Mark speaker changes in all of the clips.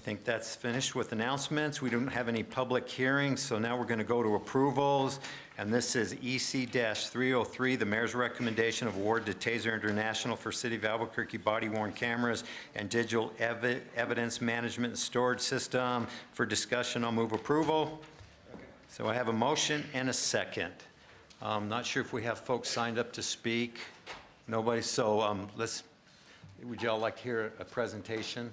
Speaker 1: think that's finished with announcements. We don't have any public hearings, so now we're going to go to approvals. And this is EC-303, the mayor's recommendation of award to Taser International for City of Albuquerque body-worn cameras and digital evidence management and storage system. For discussion, I'll move approval. So I have a motion and a second. I'm not sure if we have folks signed up to speak. Nobody, so would y'all like to hear a presentation?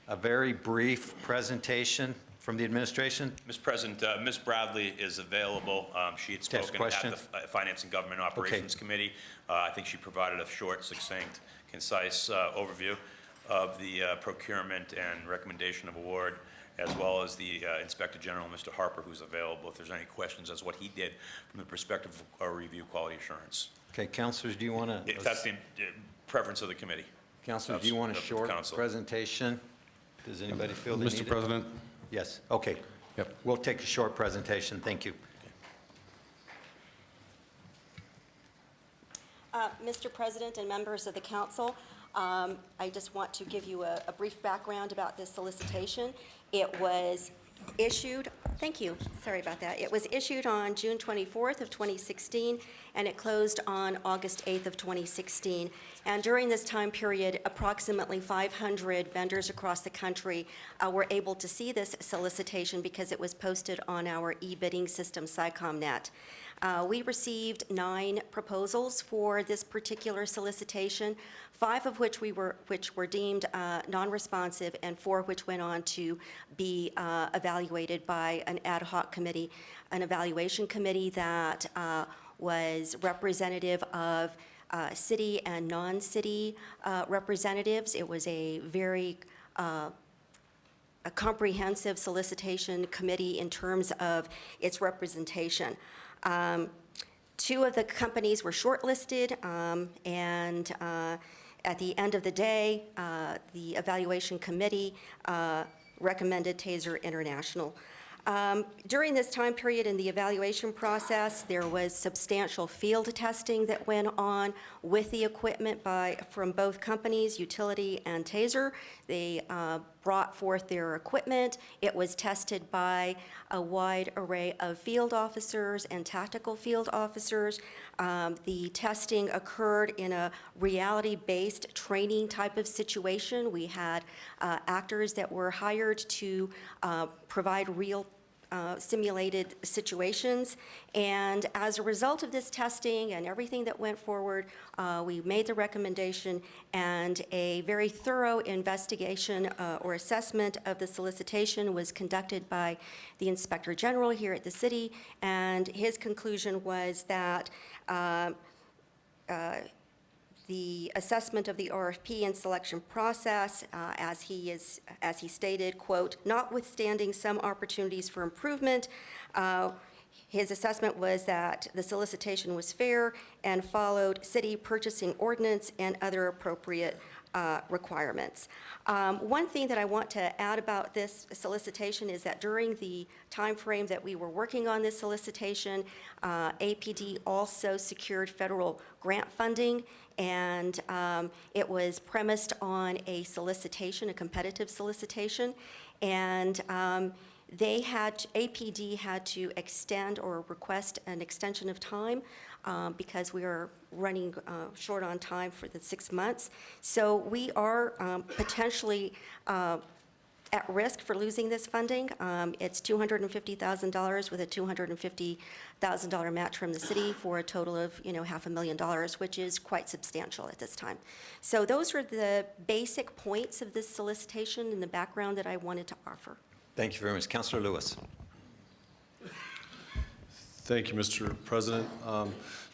Speaker 1: A very brief presentation from the administration.
Speaker 2: Mr. President, Ms. Bradley is available. She had spoken at the Finance and Government Operations Committee. I think she provided a short, succinct, concise overview of the procurement and recommendation of award, as well as the Inspector General, Mr. Harper, who's available if there's any questions as what he did from the perspective of review quality assurance.
Speaker 1: Okay, councilors, do you want to?
Speaker 2: If that's the preference of the committee.
Speaker 1: Councilors, do you want a short presentation? Does anybody feel they need it?
Speaker 3: Mr. President?
Speaker 1: Yes. Okay.
Speaker 3: Yep.
Speaker 1: We'll take a short presentation. Thank you.
Speaker 4: Mr. President and members of the council, I just want to give you a brief background about this solicitation. It was issued, thank you, sorry about that. It was issued on June 24th of 2016, and it closed on August 8th of 2016. And during this time period, approximately 500 vendors across the country were able to see this solicitation because it was posted on our e-bidding system, SciCommNet. We received 9 proposals for this particular solicitation, 5 of which were deemed non-responsive, and 4 which went on to be evaluated by an ad hoc committee, an evaluation committee that was representative of city and non-city representatives. It was a very a comprehensive solicitation committee in terms of its representation. 2 of the companies were shortlisted, and at the end of the day, the evaluation committee recommended Taser International. During this time period in the evaluation process, there was substantial field testing that went on with the equipment from both companies, Utility and Taser. They brought forth their equipment. It was tested by a wide array of field officers and tactical field officers. The testing occurred in a reality-based training type of situation. We had actors that were hired to provide real simulated situations, and as a result of this testing and everything that went forward, we made the recommendation, and a very thorough investigation or assessment of the solicitation was conducted by the Inspector General here at the city, and his conclusion was that the assessment of the RFP and selection process, as he stated, quote, notwithstanding some opportunities for improvement, his assessment was that the solicitation was fair and followed city purchasing ordinance and other appropriate requirements. One thing that I want to add about this solicitation is that during the time frame that we were working on this solicitation, APD also secured federal grant funding, and it was premised on a solicitation, a competitive solicitation, and APD had to extend or request an extension of time because we are running short on time for the 6 months. So we are potentially at risk for losing this funding. It's $250,000 with a $250,000 match from the city for a total of $500,000, which is quite substantial at this time. So those are the basic points of this solicitation and the background that I wanted to offer.
Speaker 1: Thank you very much. Councilor Lewis.
Speaker 3: Thank you, Mr. President.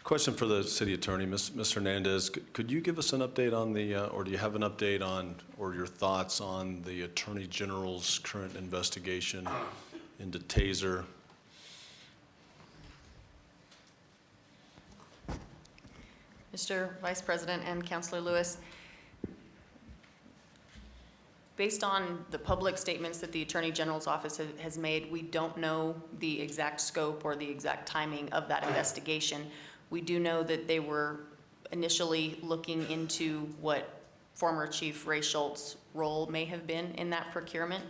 Speaker 3: Question for the city attorney, Ms. Hernandez. Could you give us an update on or do you have an update on, or your thoughts on the Attorney General's current investigation into Taser?
Speaker 5: Mr. Vice President and Councilor Lewis, based on the public statements that the Attorney General's office has made, we don't know the exact scope or the exact timing of that investigation. We do know that they were initially looking into what former Chief Ray Schultz role may have been in that procurement.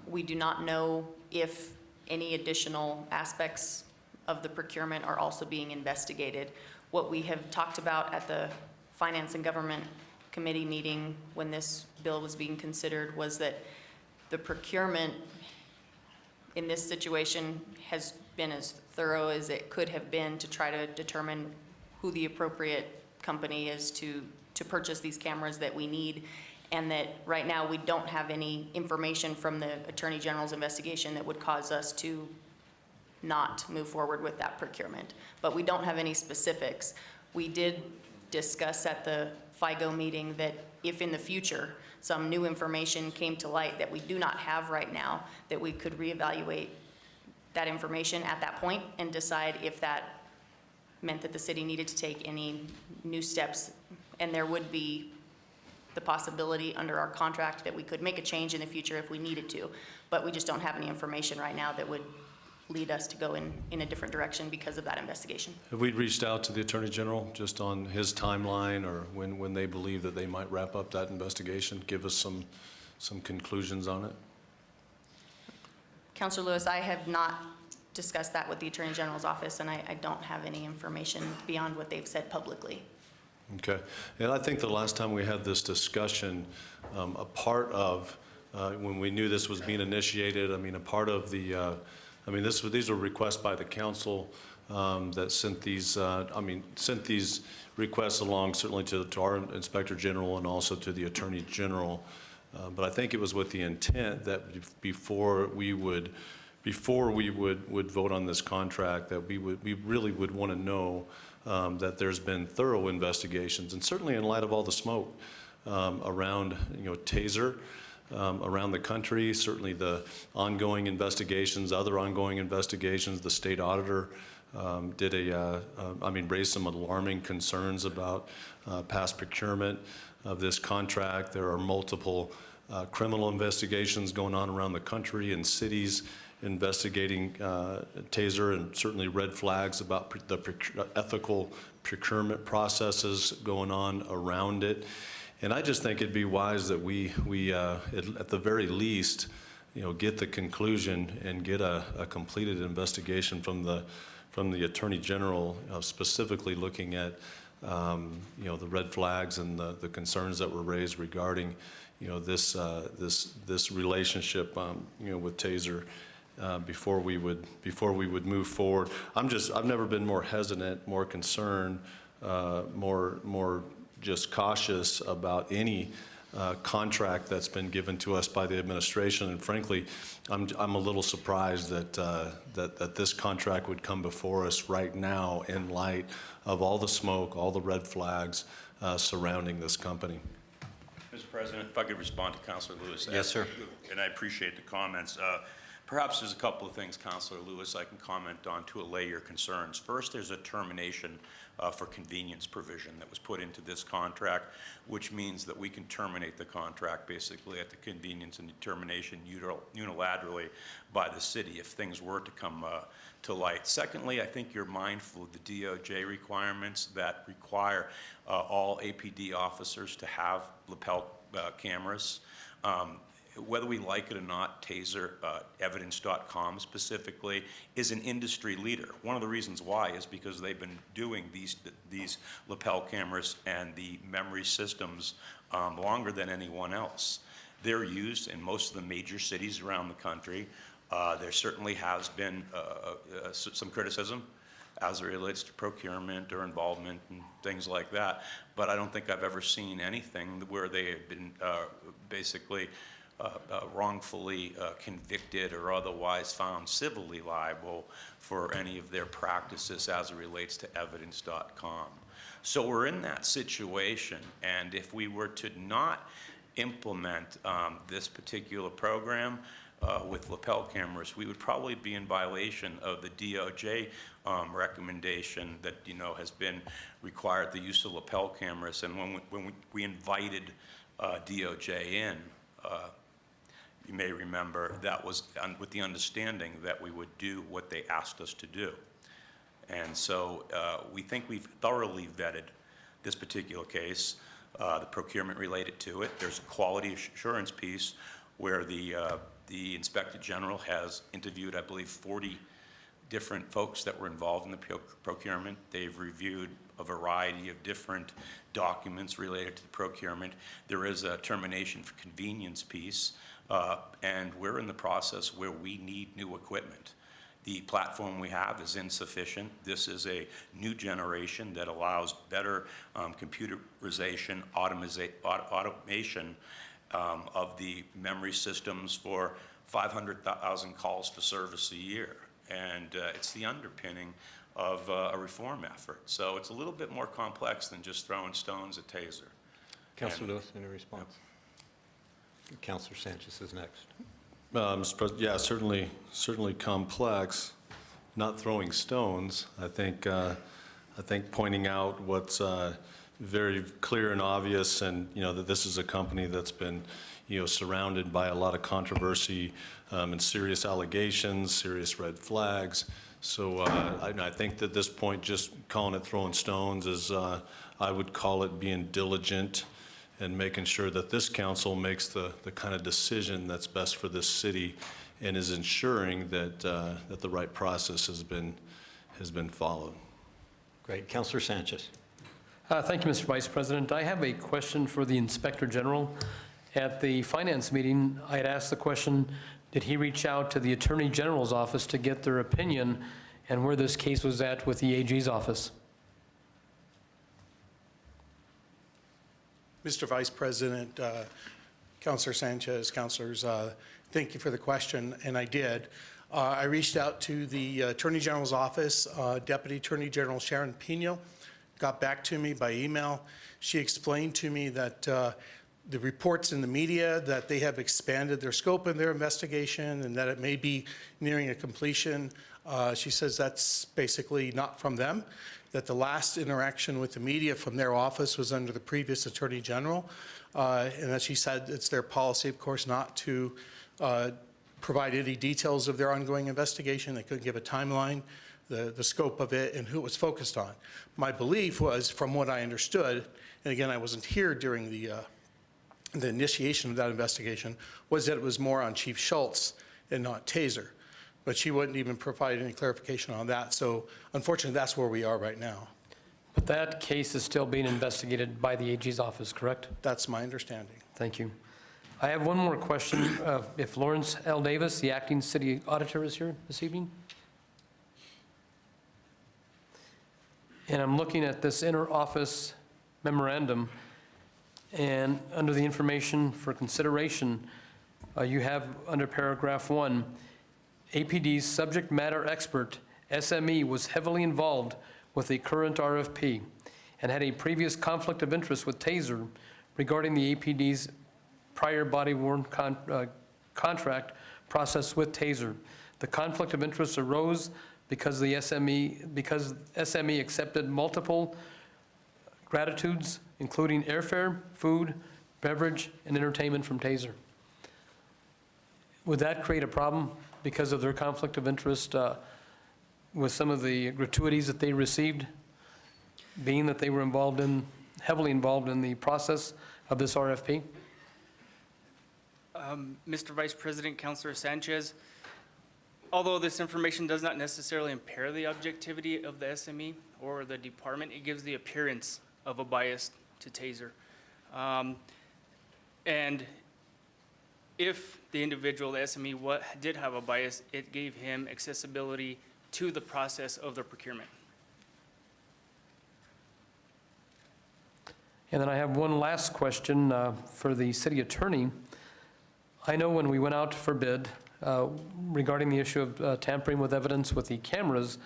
Speaker 5: We do not know if any additional aspects of the procurement are also being investigated. What we have talked about at the Finance and Government Committee meeting when this bill was being considered was that the procurement in this situation has been as thorough as it could have been to try to determine who the appropriate company is to purchase these cameras that we need, and that right now we don't have any information from the Attorney General's investigation that would cause us to not move forward with that procurement. But we don't have any specifics. We did discuss at the FIGO meeting that if in the future some new information came to light that we do not have right now, that we could reevaluate that information at that point and decide if that meant that the city needed to take any new steps. And there would be the possibility under our contract that we could make a change in the future if we needed to. But we just don't have any information right now that would lead us to go in a different direction because of that investigation.
Speaker 3: Have we reached out to the Attorney General just on his timeline or when they believe that they might wrap up that investigation? Give us some conclusions on it.
Speaker 5: Councilor Lewis, I have not discussed that with the Attorney General's office, and I don't have any information beyond what they've said publicly.
Speaker 3: Okay. And I think the last time we had this discussion, a part of, when we knew this was being initiated, I mean, a part of the, these were requests by the council that sent these, sent these requests along certainly to our Inspector General and also to the Attorney General. But I think it was with the intent that before we would vote on this contract, that we really would want to know that there's been thorough investigations, and certainly in light of all the smoke around, Taser, around the country, certainly the ongoing investigations, other ongoing investigations. The state auditor raised some alarming concerns about past procurement of this contract. There are multiple criminal investigations going on around the country and cities investigating Taser, and certainly red flags about the ethical procurement processes going on around it. And I just think it'd be wise that we at the very least, get the conclusion and get a completed investigation from the Attorney General, specifically looking at the red flags and the concerns that were raised regarding this relationship with Taser. Before we would move forward. I've never been more hesitant, more concerned, more just cautious about any contract that's been given to us by the administration. And frankly, I'm a little surprised that this contract would come before us right now in light of all the smoke, all the red flags surrounding this company.
Speaker 2: Mr. President, if I could respond to Councilor Lewis.
Speaker 1: Yes, sir.
Speaker 2: And I appreciate the comments. Perhaps there's a couple of things, Councilor Lewis, I can comment on to allay your concerns. First, there's a termination for convenience provision that was put into this contract, which means that we can terminate the contract basically at the convenience and determination unilaterally by the city if things were to come to light. Secondly, I think you're mindful of the DOJ requirements that require all APD officers to have lapel cameras. Whether we like it or not, Taser, evidence.com specifically, is an industry leader. One of the reasons why is because they've been doing these lapel cameras and the memory systems longer than anyone else. They're used in most of the major cities around the country. There certainly has been some criticism as it relates to procurement or involvement and things like that, but I don't think I've ever seen anything where they have been basically wrongfully convicted or otherwise found civilly liable for any of their practices as it relates to evidence.com. So we're in that situation, and if we were to not implement this particular program with lapel cameras, we would probably be in violation of the DOJ recommendation that has been required the use of lapel cameras. And when we invited DOJ in, you may remember that was with the understanding that we would do what they asked us to do. And so we think we've thoroughly vetted this particular case. the procurement related to it. There's a quality assurance piece where the Inspector General has interviewed, I believe, 40 different folks that were involved in the procurement. They've reviewed a variety of different documents related to the procurement. There is a termination for convenience piece, and we're in the process where we need new equipment. The platform we have is insufficient. This is a new generation that allows better computerization, automation of the memory systems for 500,000 calls for service a year. And it's the underpinning of a reform effort. So it's a little bit more complex than just throwing stones at Taser.
Speaker 1: Councilor Lewis, any response? Councilor Sanchez is next.
Speaker 3: Mr. President, yeah, certainly complex, not throwing stones. I think pointing out what's very clear and obvious, and, that this is a company that's been, surrounded by a lot of controversy and serious allegations, serious red flags. So I think that at this point, just calling it throwing stones is, I would call it being diligent and making sure that this council makes the kind of decision that's best for this city and is ensuring that that the right process has been followed.
Speaker 1: Great. Councilor Sanchez.
Speaker 6: Thank you, Mr. Vice President. I have a question for the Inspector General. At the Finance meeting, I had asked the question, did he reach out to the Attorney General's office to get their opinion and where this case was at with the AG's office?
Speaker 7: Mr. Vice President, Councilor Sanchez, councilors, thank you for the question, and I did. I reached out to the Attorney General's office, Deputy Attorney General Sharon Pino, got back to me by email. She explained to me that the reports in the media that they have expanded their scope in their investigation and that it may be nearing a completion. She says that's basically not from them, that the last interaction with the media from their office was under the previous Attorney General, and that she said it's their policy, of course, not to provide any details of their ongoing investigation. They couldn't give a timeline, the scope of it, and who it was focused on. My belief was, from what I understood, and again, I wasn't here during the initiation of that investigation, was that it was more on Chief Schultz and not Taser. But she wouldn't even provide any clarification on that. So unfortunately, that's where we are right now.
Speaker 6: But that case is still being investigated by the AG's office, correct?
Speaker 7: That's my understanding.
Speaker 6: Thank you. I have one more question. If Lawrence L. Davis, the acting city auditor, is here this evening? And I'm looking at this inter-office memorandum, and under the information for consideration, you have under paragraph 1, APD's subject matter expert, SME, was heavily involved with the current RFP and had a previous conflict of interest with Taser regarding the APD's prior body-worn contract process with Taser. The conflict of interest arose because SME accepted multiple gratitudes, including airfare, food, beverage, and entertainment from Taser. Would that create a problem because of their conflict of interest with some of the gratuities that they received, being that they were heavily involved in the process of this RFP?
Speaker 8: Mr. Vice President, Councilor Sanchez, although this information does not necessarily impair the objectivity of the SME or the department, it gives the appearance of a bias to Taser. And if the individual, the SME, did have a bias, it gave him accessibility to the process of the procurement.
Speaker 6: And then I have one last question for the city attorney. I know when we went out for bid regarding the issue of tampering with evidence with the cameras,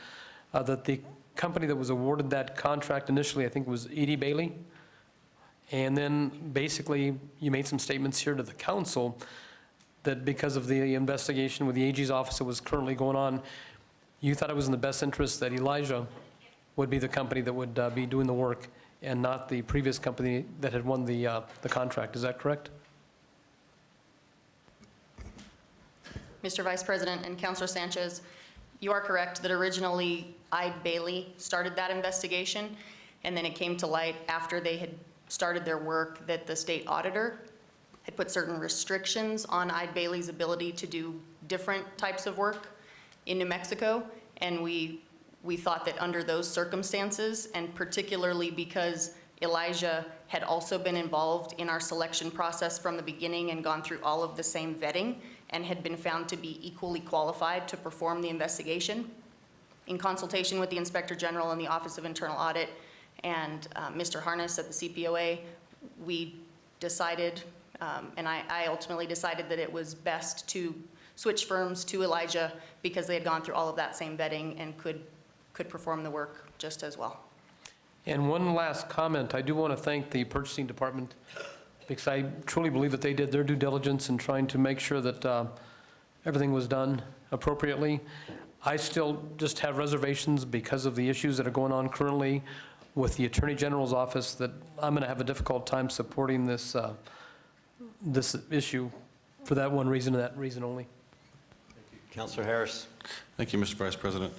Speaker 6: that the company that was awarded that contract initially, I think, was E.D. Bailey. And then basically you made some statements here to the council that because of the investigation with the AG's office that was currently going on, you thought it was in the best interest that Elijah would be the company that would be doing the work and not the previous company that had won the contract. Is that correct?
Speaker 5: Mr. Vice President and Councilor Sanchez, you are correct that originally I. Bailey started that investigation, and then it came to light after they had started their work, that the state auditor had put certain restrictions on Eide Bailey's ability to do different types of work in New Mexico. And we thought that under those circumstances, and particularly because Elijah had also been involved in our selection process from the beginning and gone through all of the same vetting and had been found to be equally qualified to perform the investigation, in consultation with the Inspector General and the Office of Internal Audit and Mr. Harness at the CPOA, we decided, and I ultimately decided that it was best to switch firms to Elijah because they had gone through all of that same vetting and could perform the work just as well.
Speaker 6: And one last comment, I do want to thank the purchasing department because I truly believe that they did their due diligence in trying to make sure that everything was done appropriately. I still just have reservations because of the issues that are going on currently with the Attorney General's office that I'm going to have a difficult time supporting this, this issue for that one reason and that reason only.
Speaker 1: Councilor Harris.
Speaker 9: Thank you, Mr. Vice President.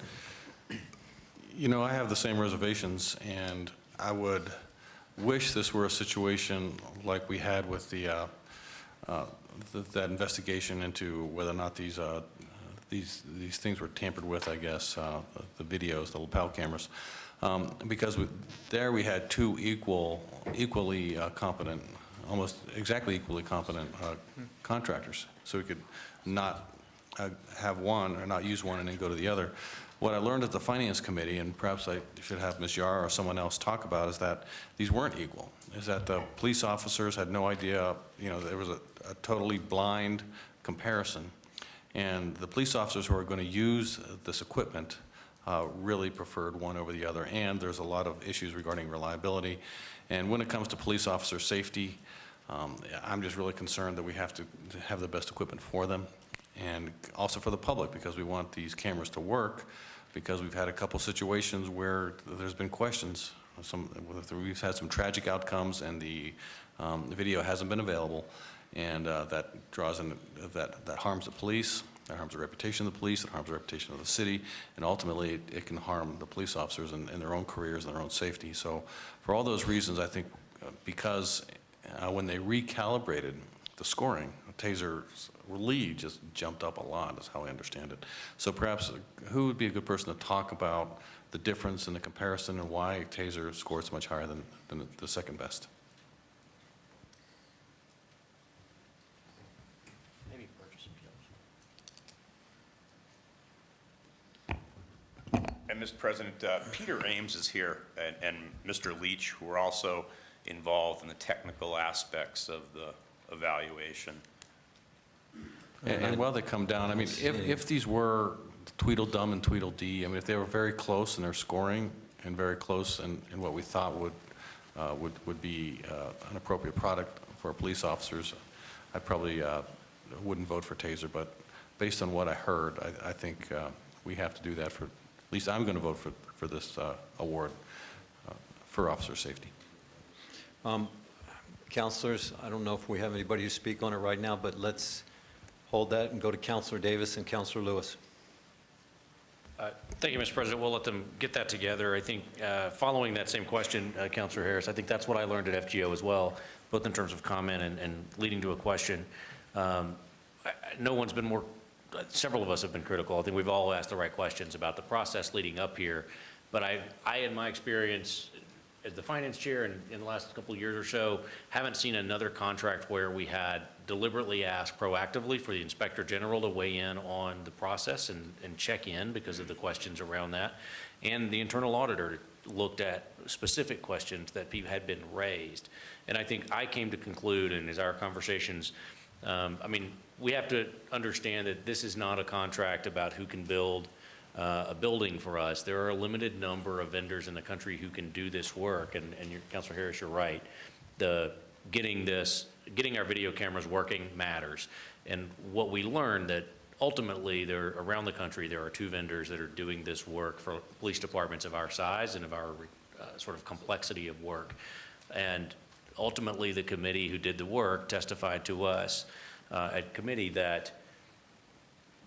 Speaker 9: You know, I have the same reservations, and I would wish this were a situation like we had with that investigation into whether or not these things were tampered with, I guess, the videos, the lapel cameras, because there we had two equally competent, almost exactly equally competent contractors, so we could not have one or not use one and then go to the other. What I learned at the Finance Committee, and perhaps I should have Ms. Yar or someone else talk about, is that these weren't equal, is that the police officers had no idea, you know, there was a totally blind comparison. And the police officers who are going to use this equipment really preferred one over the other. And there's a lot of issues regarding reliability. And when it comes to police officer safety, I'm just really concerned that we have to have the best equipment for them. And also for the public, because we want these cameras to work, because we've had a couple situations where there's been questions. We've had some tragic outcomes, and the video hasn't been available, and that draws in, that harms the police, that harms the reputation of the police, that harms the reputation of the city, and ultimately it can harm the police officers in their own careers and their own safety. So for all those reasons, I think because when they recalibrated the scoring, Taser's lead just jumped up a lot, is how I understand it. So perhaps who would be a good person to talk about the difference in the comparison and why Taser scored so much higher than the second best?
Speaker 2: Maybe purchasing jobs. And Mr. President, Peter Ames is here, and Mr. Leach, who are also involved in the technical aspects of the evaluation.
Speaker 9: And while they come down, I mean, if these were Tweedledum and Tweedledee, I mean, if they were very close in their scoring and very close in what we thought would be an appropriate product for our police officers, I probably wouldn't vote for Taser. But based on what I heard, I think we have to do that for, at least I'm going to vote for this award for officer safety.
Speaker 1: Councilors, I don't know if we have anybody to speak on it right now, but let's hold that and go to Councilor Davis and Councilor Lewis.
Speaker 10: Thank you, Mr. President. We'll let them get that together. I think following that same question, Councilor Harris, I think that's what I learned at FGO as well, both in terms of comment and leading to a question. No one's been more, several of us have been critical. I think we've all asked the right questions about the process leading up here. But I in my experience, as the finance chair and in the last couple of years or so, haven't seen another contract where we had deliberately asked proactively for the Inspector General to weigh in on the process and check in because of the questions around that. And the internal auditor looked at specific questions that had been raised. And I think I came to conclude, and as our conversations, I mean, we have to understand that this is not a contract about who can build a building for us. There are a limited number of vendors in the country who can do this work, and Councilor Harris, you're right. Getting our video cameras working matters. And what we learned that ultimately around the country there are two vendors that are doing this work for police departments of our size and of our sort of complexity of work. And ultimately the committee who did the work testified to us at committee that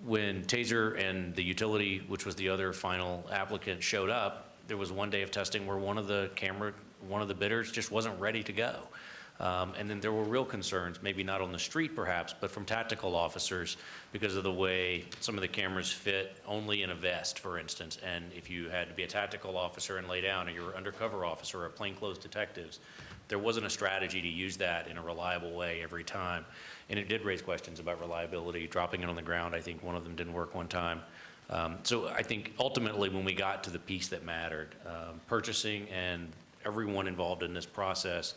Speaker 10: when Taser and the utility, which was the other final applicant, showed up, there was one day of testing where one of the camera one of the bidders just wasn't ready to go. And then there were real concerns, maybe not on the street perhaps, but from tactical officers because of the way some of the cameras fit only in a vest, for instance. And if you had to be a tactical officer and lay down, or you were undercover officer or plainclothes detectives, there wasn't a strategy to use that in a reliable way every time. And it did raise questions about reliability, dropping it on the ground. I think one of them didn't work one time. So I think ultimately when we got to the piece that mattered, purchasing and everyone involved in this process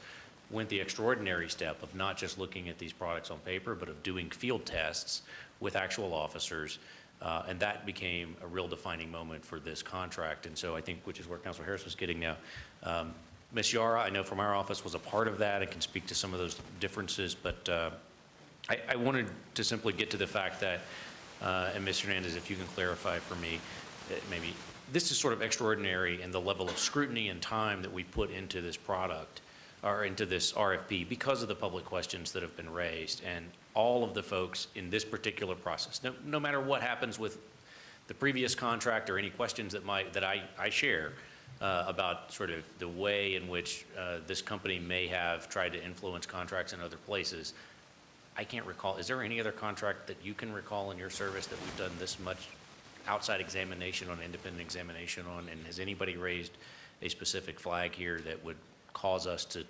Speaker 10: went the extraordinary step of not just looking at these products on paper, but of doing field tests with actual officers. And that became a real defining moment for this contract. And so I think, which is where Councilor Harris was getting now, Ms. Yara, I know from our office, was a part of that and can speak to some of those differences, but I wanted to simply get to the fact that, and Ms. Hernandez, if you can clarify for me, maybe this is sort of extraordinary in the level of scrutiny and time that we've put into this product, or into this RFP, because of the public questions that have been raised, and all of the folks in this particular process. No matter what happens with the previous contract or any questions that I share about sort of the way in which this company may have tried to influence contracts in other places, I can't recall. Is there any other contract that you can recall in your service that we've done this much outside examination on, independent examination on, and has anybody raised a specific flag here that would cause us to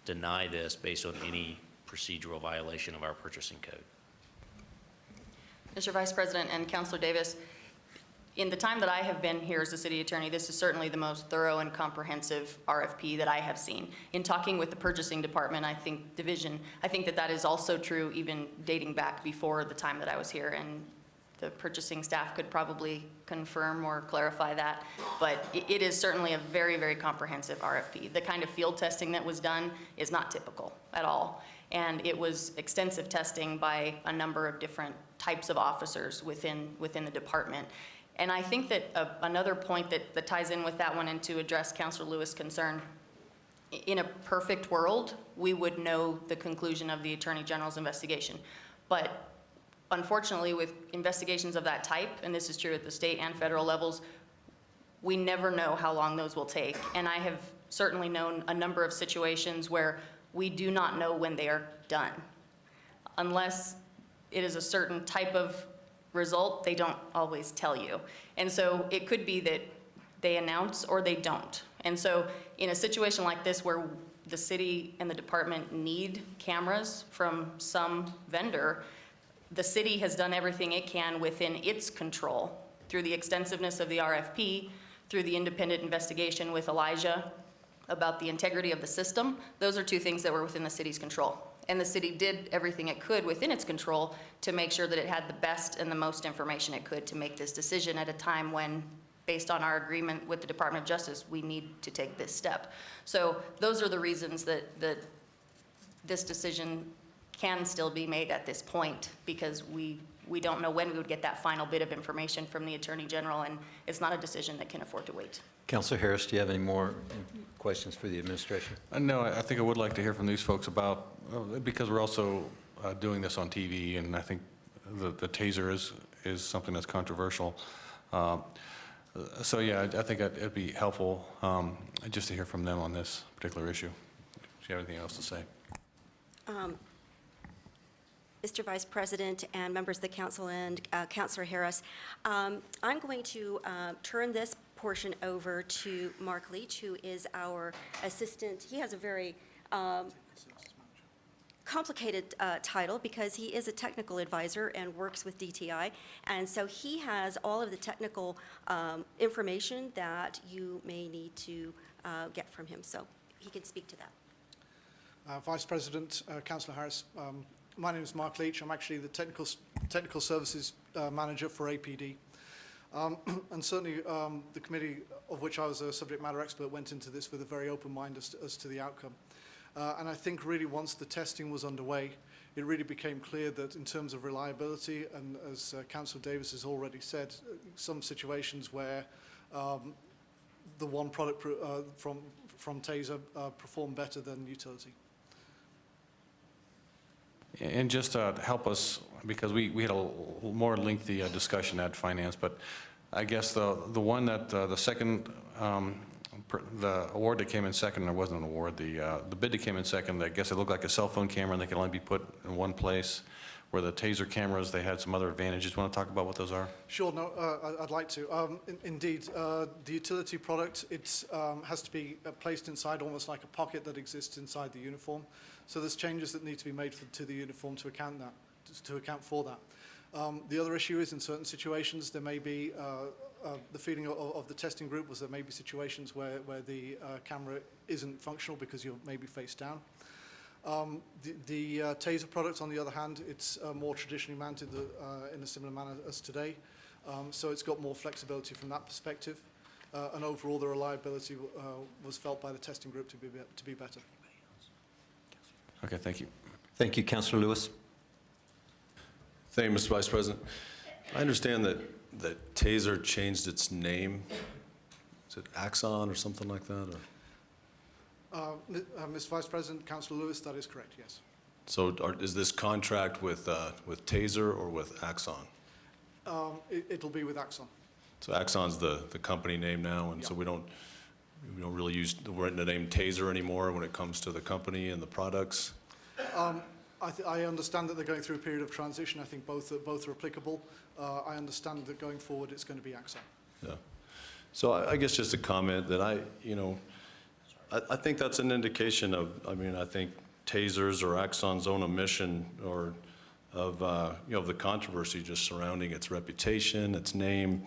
Speaker 10: deny this based on any procedural violation of our purchasing code?
Speaker 5: Mr. Vice President and Councilor Davis, in the time that I have been here as the city attorney, this is certainly the most thorough and comprehensive RFP that I have seen. In talking with the purchasing department, I think that is also true even dating back before the time that I was here, and the purchasing staff could probably confirm or clarify that, but it is certainly a very, very comprehensive RFP. The kind of field testing that was done is not typical at all, and it was extensive testing by a number of different types of officers within the department. And I think that another point that ties in with that one, and to address Councilor Lewis' concern, in a perfect world, we would know the conclusion of the Attorney General's investigation. But unfortunately, with investigations of that type, and this is true at the state and federal levels, we never know how long those will take. And I have certainly known a number of situations where we do not know when they are done. Unless it is a certain type of result, they don't always tell you. And so it could be that they announce or they don't. And so in a situation like this where the city and the department need cameras from some vendor, the city has done everything it can within its control through the extensiveness of the RFP, through the independent investigation with Elijah about the integrity of the system. Those are two things that were within the city's control. And the city did everything it could within its control to make sure that it had the best and the most information it could to make this decision at a time when, based on our agreement with the Department of Justice, we need to take this step. So those are the reasons that this decision can still be made at this point, because we don't know when we would get that final bit of information from the Attorney General, and it's not a decision that can afford to wait.
Speaker 1: Councilor Harris, do you have any more questions for the administration?
Speaker 9: No, I think I would like to hear from these folks about, because we're also doing this on TV, and I think the Taser is something that's controversial. So yeah, I think it'd be helpful just to hear from them on this particular issue. Do you have anything else to say?
Speaker 4: Mr. Vice President and members of the council and Councilor Harris, I'm going to turn this portion over to Mark Leach, who is our assistant. He has a very complicated title because he is a technical advisor and works with DTI. And so he has all of the technical information that you may need to get from him. So he can speak to that.
Speaker 11: Vice President, Councillor Harris, my name is Mark Leach. I'm actually the technical services manager for APD. And certainly the committee, of which I was a subject matter expert, went into this with a very open mind as to the outcome. And I think really once the testing was underway, it really became clear that in terms of reliability, and as Councillor Davis has already said, some situations where the one product from Taser performed better than utility.
Speaker 9: And just to help us, because we had a more lengthy discussion at finance, but I guess the one that the second the award that came in second, there wasn't an award, the bid that came in second, I guess it looked like a cell phone camera and they could only be put in one place, where the Taser cameras, they had some other advantages. Want to talk about what those are?
Speaker 11: Sure, no, I'd like to. Indeed, the utility product, it has to be placed inside almost like a pocket that exists inside the uniform. So there's changes that need to be made to the uniform to account for that. The other issue is in certain situations there may be, the feeling of the testing group was there may be situations where the camera isn't functional because you're maybe face down. The Taser product, on the other hand, it's more traditionally mounted in a similar manner as today. So it's got more flexibility from that perspective. And overall, the reliability was felt by the testing group to be better.
Speaker 9: Okay, thank you.
Speaker 1: Thank you, Councilor Lewis.
Speaker 3: Thank you, Mr. Vice President. I understand that Taser changed its name. Is it Axon or something like that? Or?
Speaker 11: Mr. Vice President, Councillor Lewis, that is correct, yes.
Speaker 3: So is this contract with Taser or with Axon?
Speaker 11: It'll be with Axon.
Speaker 3: So Axon's the company name now, and so we don't really use the name Taser anymore when it comes to the company and the products?
Speaker 11: I understand that they're going through a period of transition. I think both are applicable. I understand that going forward it's going to be Axon.
Speaker 3: Yeah. So I guess just a comment that I think that's an indication of, I think Taser's or Axon's own omission or of the controversy just surrounding its reputation, its name.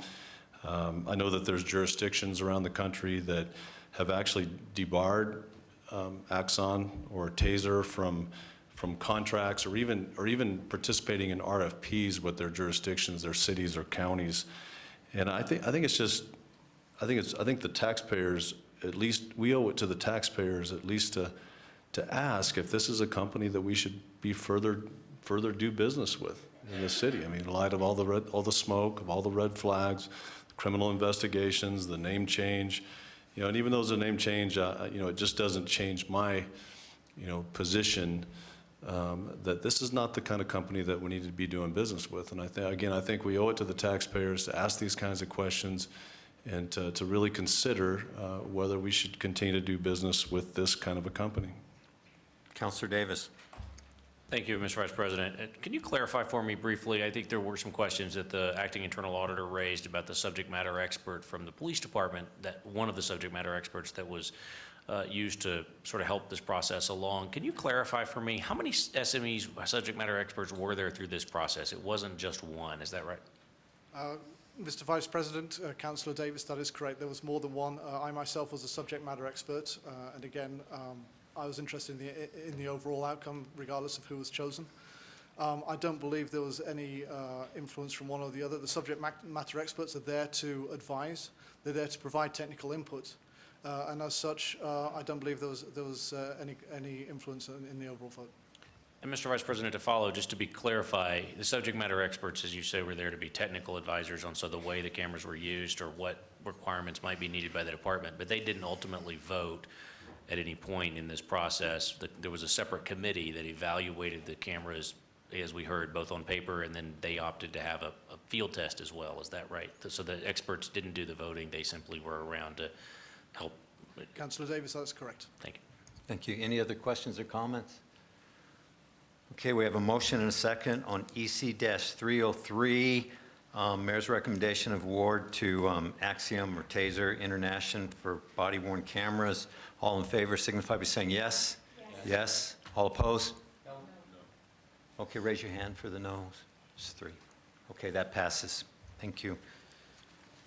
Speaker 3: I know that there's jurisdictions around the country that have actually debarred Axon or Taser from contracts or even participating in RFPs with their jurisdictions, their cities or counties. And I think the taxpayers, at least we owe it to the taxpayers at least to ask if this is a company that we should be further do business with in the city. In light of all the smoke, of all the red flags, criminal investigations, the name change, and even though it's a name change, it just doesn't change my, position that this is not the kind of company that we need to be doing business with. And I think we owe it to the taxpayers to ask these kinds of questions and to really consider whether we should continue to do business with this kind of a company.
Speaker 1: Councilor Davis.
Speaker 10: Thank you, Mr. Vice President. Can you clarify for me briefly? I think there were some questions that the acting internal auditor raised about the subject matter expert from the police department, that one of the subject matter experts that was used to sort of help this process along. Can you clarify for me how many SMEs, subject matter experts, were there through this process? It wasn't just one, is that right?
Speaker 11: Mr. Vice President, Councillor Davis, that is correct. There was more than one. I myself was a subject matter expert, and again, I was interested in the overall outcome, regardless of who was chosen. I don't believe there was any influence from one or the other. The subject matter experts are there to advise. They're there to provide technical input, and as such, I don't believe there was any influence in the overall vote.
Speaker 10: And Mr. Vice President, to follow, just to be clarify, the subject matter experts, as you say, were there to be technical advisors on the way the cameras were used or what requirements might be needed by the department, but they didn't ultimately vote at any point in this process. There was a separate committee that evaluated the cameras, as we heard, both on paper, and then they opted to have a field test as well. Is that right? So the experts didn't do the voting. They simply were around to help.
Speaker 11: Councillor Davis, that's correct.
Speaker 10: Thank you.
Speaker 1: Thank you. Any other questions or comments? Okay, we have a motion and a second on EC-303, Mayor's recommendation of award to Axiom or Taser International for body-worn cameras. All in favor signify by saying yes. Yes. All opposed? No. Okay, raise your hand for the no's. It's 3. Okay, that passes. Thank you.